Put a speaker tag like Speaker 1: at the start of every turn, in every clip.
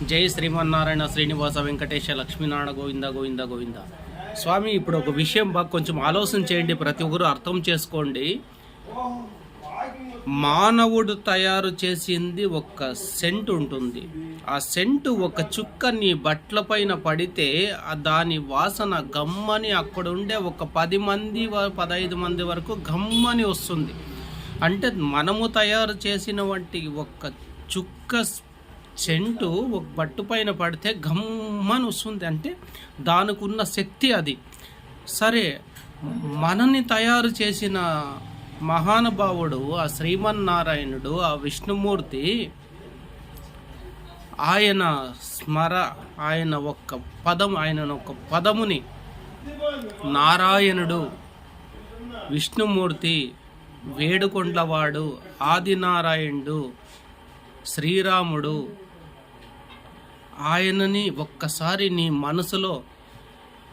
Speaker 1: జై శ్రీమన్నారాయణ శ్రీనివాస వెంకటేశ లక్ష్మీనారాయణ గోవింద గోవింద గోవింద. స్వామి, ఇప్పుడు ఒక విషయం బాగా కొంచెం ఆలోచన చేయండి, ప్రతి ఒక్కరు అర్థం చేసుకోండి. మానవుడు తయారు చేసింది ఒక సెంట్ ఉంటుంది. ఆ సెంటు ఒక చుక్క నీ బట్టల పైన పడితే దాని వాసన గమ్మని అక్కడ ఉండే ఒక 10 మంది 15 మంది వరకు గమ్మని వస్తుంది. అంటే మనము తయారు చేసిన వంటి ఒక చుక్క సెంటు ఒక బట్టు పైన పడితే గమ్మని వస్తుంది. అంటే దానికి ఉన్న శక్తి అది. సరే, మనని తయారు చేసిన మహానుభావుడు ఆ శ్రీమన్నారాయణుడు, ఆ విష్ణుమూర్తి, ఆయన ఒక పదముని నారాయణుడు, విష్ణుమూర్తి, వేడుకొండవాడు, ఆదినారాయణుడు, శ్రీరాముడు, ఆయనని ఒక్కసారి నీ మనసులో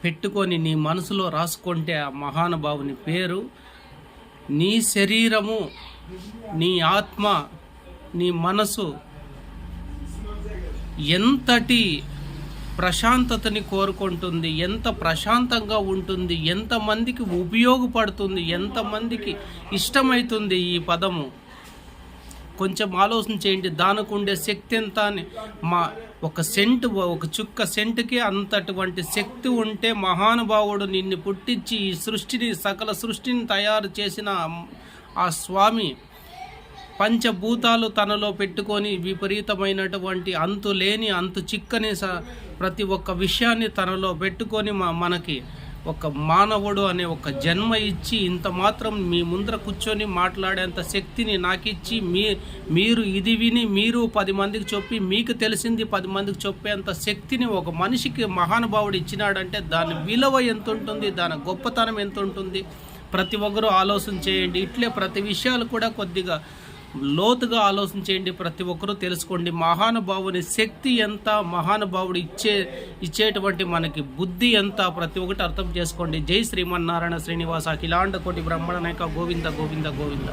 Speaker 1: పెట్టుకొని నీ మనసులో రాసుకుంటే ఆ మహానుభావుని పేరు, నీ శరీరము, నీ ఆత్మ, నీ మనసు ఎంతటి ప్రశాంతతని కోరుకుంటుంది, ఎంత ప్రశాంతంగా ఉంటుంది, ఎంతమందికి ఉపయోగపడుతుంది, ఎంతమందికి ఇష్టమవుతుంది ఈ పదము. కొంచెం ఆలోచన చేయండి. దానికి ఉండే శక్తి ఎంత అని. ఒక చుక్క సెంటుకి అంతటువంటి శక్తి ఉంటే మహానుభావుడు నిన్ను పుట్టించి ఈ సృష్టిని, సకల సృష్టిని తయారు చేసిన ఆ స్వామి పంచభూతాలు తనలో పెట్టుకొని విపరీతమైనటువంటి అంతు చిక్కని ప్రతి ఒక్క విషయాన్ని తనలో పెట్టుకొని మనకి ఒక మానవుడు అనే ఒక జన్మ ఇచ్చి ఇంత మాత్రం మీ ముందర కూర్చొని మాట్లాడేంత శక్తిని నాకిచ్చి మీరు ఇది విని మీరు 10 మందికి చెప్పి మీకు తెలిసింది 10 మందికి చెప్పేంత శక్తిని ఒక మనిషికి మహానుభావుడు ఇచ్చినాడంటే దాని విలువ ఎంత ఉంటుంది, దాని గొప్పతనం ఎంత ఉంటుంది. ప్రతి ఒక్కరూ ఆలోచన చేయండి. ఇట్లే ప్రతి విషయాలు కూడా కొద్దిగా లోతుగా ఆలోచన చేయండి. ప్రతి ఒక్కరూ తెలుసుకోండి మహానుభావుని శక్తి ఎంత, మహానుభావుడు ఇచ్చేటువంటి మనకి బుద్ధి ఎంత, ప్రతి ఒక్కటి అర్థం చేసుకోండి. జై శ్రీమన్నారాయణ శ్రీనివాస అఖిలాండ కోటి బ్రహ్మణ నాయక గోవింద గోవింద గోవింద.